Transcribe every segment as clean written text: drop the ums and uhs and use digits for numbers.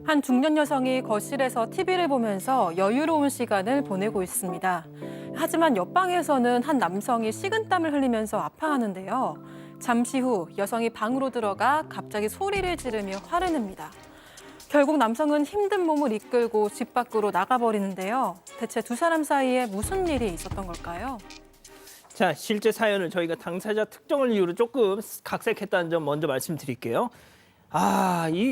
한 중년 여성이 거실에서 TV를 보면서 여유로운 시간을 보내고 있습니다. 하지만 옆방에서는 한 남성이 식은땀을 흘리면서 아파하는데요. 잠시 후 여성이 방으로 들어가 갑자기 소리를 지르며 화를 냅니다. 결국 남성은 힘든 몸을 이끌고 집 밖으로 나가버리는데요. 대체 두 사람 사이에 무슨 일이 있었던 걸까요? 자, 실제 사연을 저희가 당사자 특정을 이유로 조금 각색했다는 점 먼저 말씀드릴게요.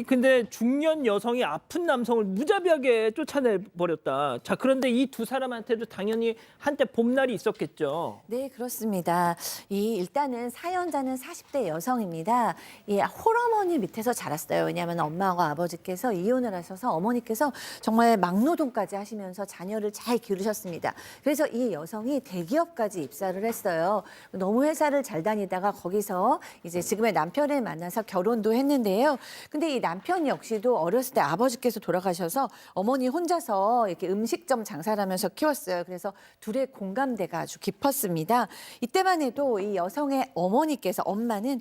근데 중년 여성이 아픈 남성을 무자비하게 쫓아내버렸다. 자, 그런데 이 두 사람한테도 당연히 한때 봄날이 있었겠죠. 네, 그렇습니다. 일단은 사연자는 40대 여성입니다. 이 홀어머니 밑에서 자랐어요. 왜냐하면 엄마와 아버지께서 이혼을 하셔서 어머니께서 정말 막노동까지 하시면서 자녀를 잘 기르셨습니다. 그래서 이 여성이 대기업까지 입사를 했어요. 너무 회사를 잘 다니다가 거기서 이제 지금의 남편을 만나서 결혼도 했는데요. 근데 이 남편 역시도 어렸을 때 아버지께서 돌아가셔서 어머니 혼자서 이렇게 음식점 장사를 하면서 키웠어요. 그래서 둘의 공감대가 아주 깊었습니다. 이때만 해도 이 여성의 어머니께서 엄마는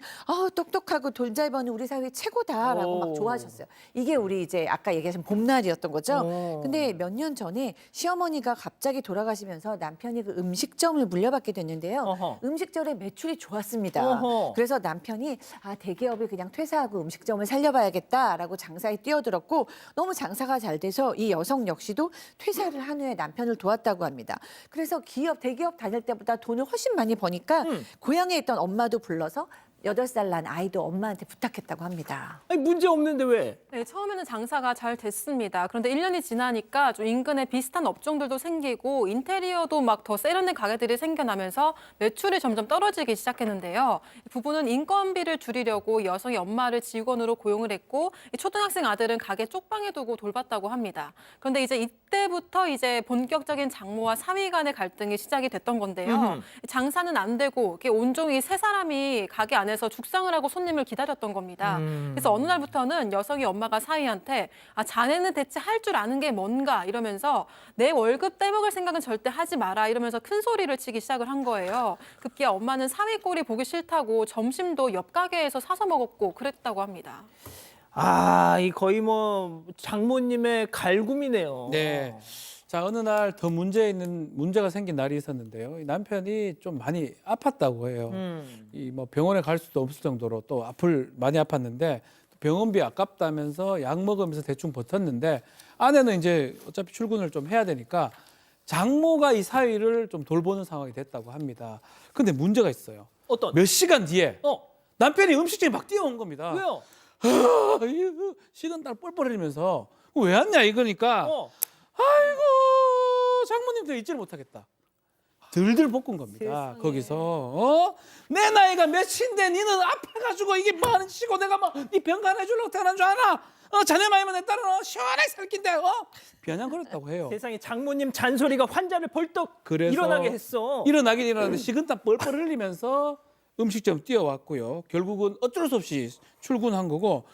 똑똑하고 돈 잘 버는 우리 사회 최고다라고 막 좋아하셨어요. 이게 우리 이제 아까 얘기하신 봄날이었던 거죠. 근데 몇 년 전에 시어머니가 갑자기 돌아가시면서 남편이 그 음식점을 물려받게 됐는데요. 어허. 음식점의 매출이 좋았습니다. 어허. 그래서 남편이 대기업을 그냥 퇴사하고 음식점을 살려봐야겠다라고 장사에 뛰어들었고 너무 장사가 잘 돼서 이 여성 역시도 퇴사를 한 후에 남편을 도왔다고 합니다. 그래서 대기업 다닐 때보다 돈을 훨씬 많이 버니까 고향에 있던 엄마도 불러서 8살 난 아이도 엄마한테 부탁했다고 합니다. 아니, 문제 없는데 왜? 네, 처음에는 장사가 잘 됐습니다. 그런데 1년이 지나니까 좀 인근에 비슷한 업종들도 생기고 인테리어도 막 더 세련된 가게들이 생겨나면서 매출이 점점 떨어지기 시작했는데요. 이 부부는 인건비를 줄이려고 여성의 엄마를 직원으로 고용을 했고 초등학생 아들은 가게 쪽방에 두고 돌봤다고 합니다. 그런데 이때부터 본격적인 장모와 사위 간의 갈등이 시작이 됐던 건데요. 장사는 안 되고 이렇게 온종일 세 사람이 가게 안에서 죽상을 하고 손님을 기다렸던 겁니다. 그래서 어느 날부터는 여성의 엄마가 사위한테 자네는 대체 할 줄 아는 게 뭔가 이러면서 내 월급 떼먹을 생각은 절대 하지 마라 이러면서 큰 소리를 치기 시작을 한 거예요. 급기야 엄마는 사위 꼴이 보기 싫다고 점심도 옆 가게에서 사서 먹었고 그랬다고 합니다. 이 거의 뭐 장모님의 갈굼이네요. 네. 자, 어느 날 더 문제가 생긴 날이 있었는데요. 이 남편이 좀 많이 아팠다고 해요. 이 뭐 병원에 갈 수도 없을 정도로 또 많이 아팠는데 병원비 아깝다면서 약 먹으면서 대충 버텼는데 아내는 이제 어차피 출근을 좀 해야 되니까 장모가 이 사위를 좀 돌보는 상황이 됐다고 합니다. 근데 문제가 있어요. 어떤? 몇 시간 뒤에 남편이 음식점에 막 뛰어온 겁니다. 왜요? 식은땀 뻘뻘 흘리면서 왜 왔냐 이거니까 아이고 장모님도 잊지를 못하겠다. 들들 볶은 겁니다. 세상에. 거기서 내 나이가 몇인데 니는 아파가지고 이게 뭐 하는 짓이고 내가 네 병간 해주려고 태어난 줄 아나? 자네 마이면 내 딸은 시원하게 살 낀데 비아냥거렸다고 해요. 세상에 장모님 잔소리가 환자를 벌떡 그래서 일어나게 했어. 일어나긴 일어났는데 식은땀 뻘뻘 흘리면서 음식점 뛰어왔고요. 결국은 어쩔 수 없이 출근한 거고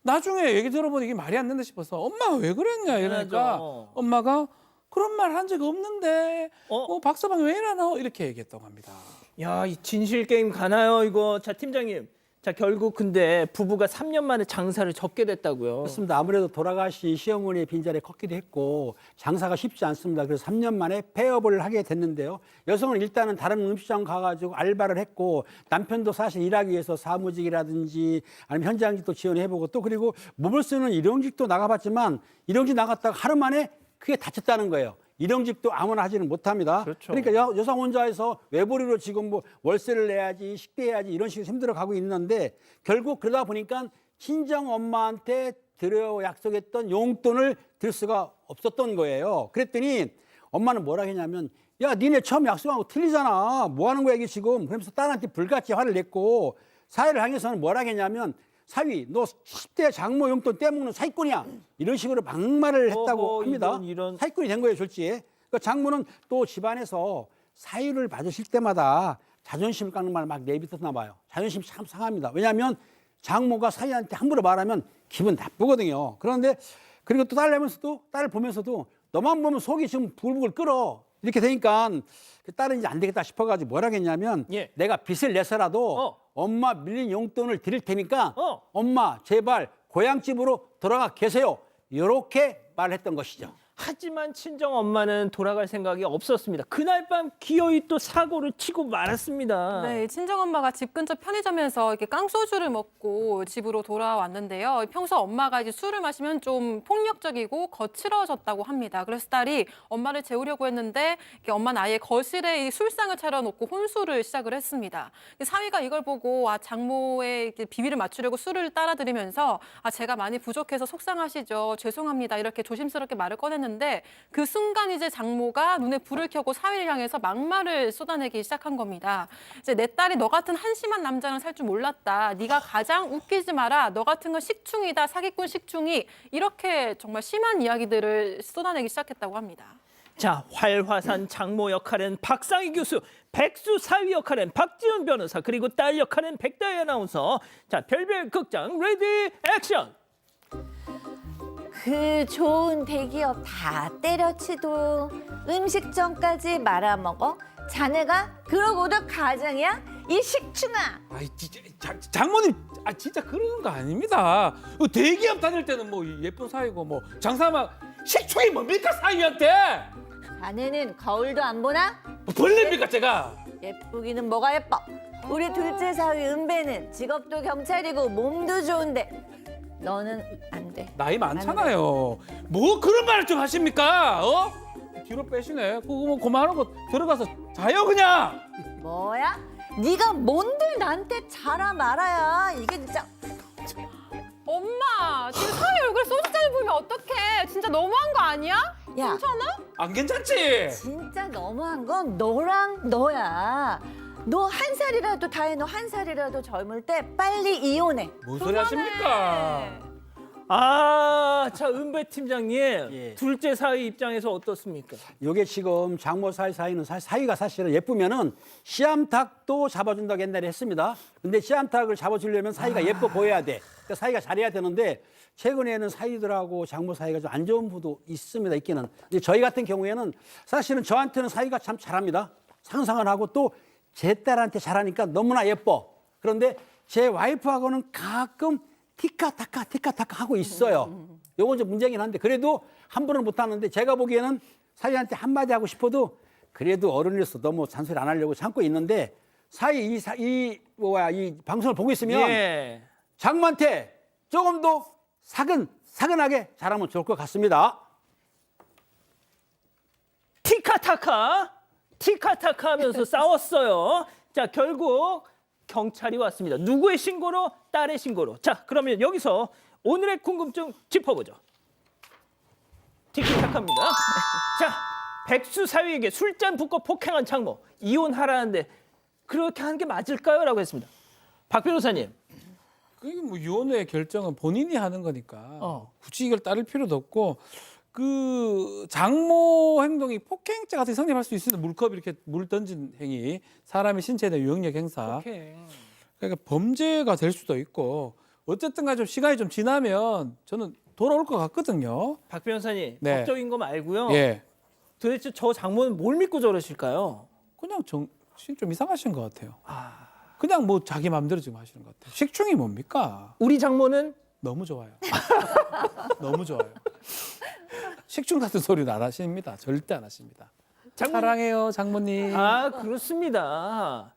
나중에 얘기 들어보니 이게 말이 안 된다 싶어서 엄마가 왜 그랬냐 이러니까 맞아. 엄마가 그런 말 한 적 없는데 박서방 왜 이러나 이렇게 얘기했다고 합니다. 야, 이 진실 게임 가나요, 이거? 자, 팀장님. 자, 결국 근데 부부가 3년 만에 장사를 접게 됐다고요. 그렇습니다. 아무래도 돌아가신 시어머니의 빈자리에 컸기도 했고 장사가 쉽지 않습니다. 그래서 3년 만에 폐업을 하게 됐는데요. 여성은 일단은 다른 음식점 가가지고 알바를 했고 남편도 사실 일하기 위해서 사무직이라든지 아니면 현장직도 지원해보고 또 그리고 몸을 쓰는 일용직도 나가봤지만 일용직 나갔다가 하루 만에 크게 다쳤다는 거예요. 일용직도 아무나 하지는 못합니다. 그렇죠. 그러니까 여성 혼자서 외벌이로 지금 뭐 월세를 내야지 식대해야지 이런 식으로 힘들어 가고 있는데 결국 그러다 보니까 친정 엄마한테 드려 약속했던 용돈을 들 수가 없었던 거예요. 그랬더니 엄마는 뭐라 했냐면 야 니네 처음 약속한 거 틀리잖아. 뭐 하는 거야 이게 지금. 그러면서 딸한테 불같이 화를 냈고 사위를 향해서는 뭐라 했냐면 사위 너 10대 장모 용돈 떼먹는 사기꾼이야. 이런 식으로 막말을 했다고 합니다. 이런. 사기꾼이 된 거예요 졸지에. 그러니까 장모는 또 집안에서 사위를 받으실 때마다 자존심을 깎는 말 막 내뱉었나 봐요. 자존심이 참 상합니다. 왜냐하면 장모가 사위한테 함부로 말하면 기분 나쁘거든요. 그런데 그리고 또 딸을 보면서도 너만 보면 속이 지금 부글부글 끓어. 이렇게 되니까 딸은 이제 안 되겠다 싶어가지고 뭐라 했냐면 내가 빚을 내서라도 엄마 밀린 용돈을 드릴 테니까 엄마 제발 고향집으로 돌아가 계세요. 이렇게 말했던 것이죠. 하지만 친정 엄마는 돌아갈 생각이 없었습니다. 그날 밤 기어이 또 사고를 치고 말았습니다. 네, 친정엄마가 집 근처 편의점에서 이렇게 깡소주를 먹고 집으로 돌아왔는데요. 평소 엄마가 이제 술을 마시면 좀 폭력적이고 거칠어졌다고 합니다. 그래서 딸이 엄마를 재우려고 했는데 엄마는 아예 거실에 이 술상을 차려놓고 혼술을 시작을 했습니다. 사위가 이걸 보고 장모의 이렇게 비위를 맞추려고 술을 따라드리면서 제가 많이 부족해서 속상하시죠. 죄송합니다. 이렇게 조심스럽게 말을 꺼냈는데 그 순간 이제 장모가 눈에 불을 켜고 사위를 향해서 막말을 쏟아내기 시작한 겁니다. 이제 내 딸이 너 같은 한심한 남자는 살 줄 몰랐다. 네가 가장 웃기지 마라. 너 같은 건 식충이다. 사기꾼 식충이. 이렇게 정말 심한 이야기들을 쏟아내기 시작했다고 합니다. 자, 활화산 장모 역할은 박상희 교수, 백수 사위 역할은 박지원 변호사, 그리고 딸 역할은 백다희 아나운서. 자, 별별 극장 레디 액션. 그 좋은 대기업 다 때려치도 음식점까지 말아먹어? 자네가 그러고도 가장이야? 이 식충아! 아이 진짜 장모님 진짜 그러는 거 아닙니다. 대기업 다닐 때는 뭐 예쁜 사이고 뭐 장사만 식충이 뭡니까 사위한테? 자네는 거울도 안 보나? 뭐 벌레입니까 제가? 예쁘기는 뭐가 예뻐? 우리 둘째 사위 은배는 직업도 경찰이고 몸도 좋은데 너는 안 돼. 나이 많잖아요. 뭐 그런 말을 좀 하십니까? 어? 뒤로 빼시네. 그거 뭐 그만하고 들어가서 자요 그냥. 뭐야? 네가 뭔들 나한테 자라 말아야 이게 진짜. 엄마, 지금 사위 얼굴에 소주잔을 부으면 어떡해? 진짜 너무한 거 아니야? 야, 괜찮아? 안 괜찮지? 진짜 너무한 건 너랑 너야. 너 한 살이라도 다해. 너 한 살이라도 젊을 때 빨리 이혼해. 뭔 소리 하십니까? 아, 자, 은배 팀장님, 예. 둘째 사위 입장에서 어떻습니까? 요게 지금 장모 사이는 사이가 사실은 예쁘면은 씨암탉도 잡아준다고 옛날에 했습니다. 근데 씨암탉을 잡아주려면 사이가 예뻐 보여야 돼. 그러니까 사이가 잘해야 되는데 최근에는 사이들하고 장모 사이가 좀 안 좋은 부도 있습니다. 있기는. 근데 저희 같은 경우에는 사실은 저한테는 사이가 참 잘합니다. 상상을 하고 또 제 딸한테 잘하니까 너무나 예뻐. 그런데 제 와이프하고는 가끔 티카타카 하고 있어요. 요건 좀 문제긴 한데 그래도 함부로는 못하는데 제가 보기에는 사위한테 한마디 하고 싶어도 그래도 어른이로서 너무 잔소리 안 하려고 참고 있는데 이 방송을 보고 있으면 예. 장모한테 조금 더 사근하게 잘하면 좋을 것 같습니다. 티카타카 하면서 싸웠어요. 자, 결국 경찰이 왔습니다. 누구의 신고로? 딸의 신고로. 자, 그러면 여기서 오늘의 궁금증 짚어보죠. 티키타카입니다. 자, 백수 사위에게 술잔 붓고 폭행한 장모. 이혼하라는데 그렇게 하는 게 맞을까요? 라고 했습니다. 박 변호사님. 그게 뭐 이혼의 결정은 본인이 하는 거니까 굳이 이걸 따를 필요도 없고 그 장모 행동이 폭행죄 같은 성립할 수 있습니다. 물컵 이렇게 물 던진 행위, 사람의 신체에 대한 유형력 행사. 그러니까 범죄가 될 수도 있고 어쨌든 간에 좀 시간이 좀 지나면 저는 돌아올 것 같거든요. 박 변호사님, 네. 법적인 거 말고요. 예, 도대체 저 장모는 뭘 믿고 저러실까요? 그냥 정신 좀 이상하신 것 같아요. 그냥 뭐 자기 마음대로 지금 하시는 것 같아요. 식충이 뭡니까? 우리 장모는 너무 좋아요. 너무 좋아요. 식충 같은 소리는 안 하십니다. 절대 안 하십니다. 사랑해요, 장모님. 아, 그렇습니다.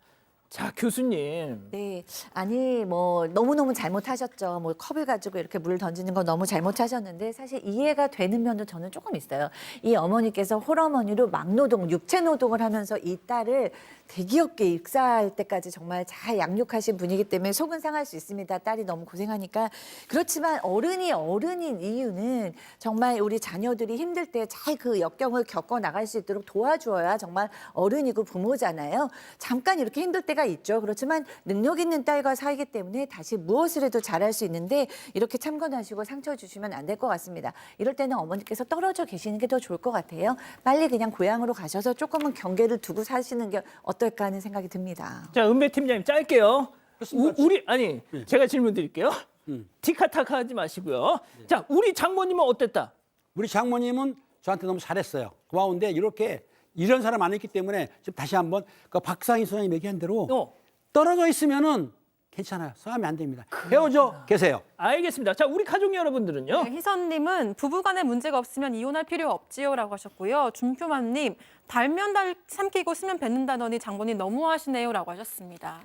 자, 교수님. 네, 아니 뭐 너무너무 잘못하셨죠. 뭐 컵을 가지고 이렇게 물을 던지는 거 너무 잘못하셨는데 사실 이해가 되는 면도 저는 조금 있어요. 이 어머니께서 홀어머니로 막노동, 육체노동을 하면서 이 딸을 대기업계 입사할 때까지 정말 잘 양육하신 분이기 때문에 속은 상할 수 있습니다. 딸이 너무 고생하니까. 그렇지만 어른인 이유는 정말 우리 자녀들이 힘들 때 잘 그 역경을 겪어 나갈 수 있도록 도와주어야 정말 어른이고 부모잖아요. 잠깐 이렇게 힘들 때가 있죠. 그렇지만 능력 있는 딸과 사이기 때문에 다시 무엇을 해도 잘할 수 있는데 이렇게 참관하시고 상처 주시면 안 될 것 같습니다. 이럴 때는 어머니께서 떨어져 계시는 게 더 좋을 것 같아요. 빨리 그냥 고향으로 가셔서 조금은 경계를 두고 사시는 게 어떨까 하는 생각이 듭니다. 자, 은배 팀장님 짧게요. 네. 제가 질문 드릴게요. 티카타카 하지 마시고요. 자, 우리 장모님은 어땠다? 우리 장모님은 저한테 너무 잘했어요. 고마운데 이런 사람 안 있기 때문에 지금 다시 한번 그 박상희 소장님 얘기한 대로 떨어져 있으면은 괜찮아요. 싸우면 안 됩니다. 헤어져 계세요. 알겠습니다. 자, 우리 가족 여러분들은요. 네, 희선님은 부부간에 문제가 없으면 이혼할 필요 없지요라고 하셨고요. 준표만님 달면 삼키고 쓰면 뱉는다더니 장모님 너무하시네요라고 하셨습니다.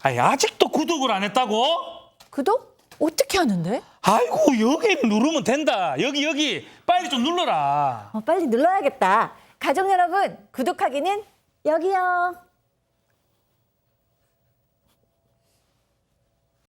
아니, 아직도 구독을 안 했다고? 구독? 어떻게 하는데? 아이고, 여기 누르면 된다. 여기 빨리 좀 눌러라. 빨리 눌러야겠다. 가족 여러분, 구독하기는 여기요.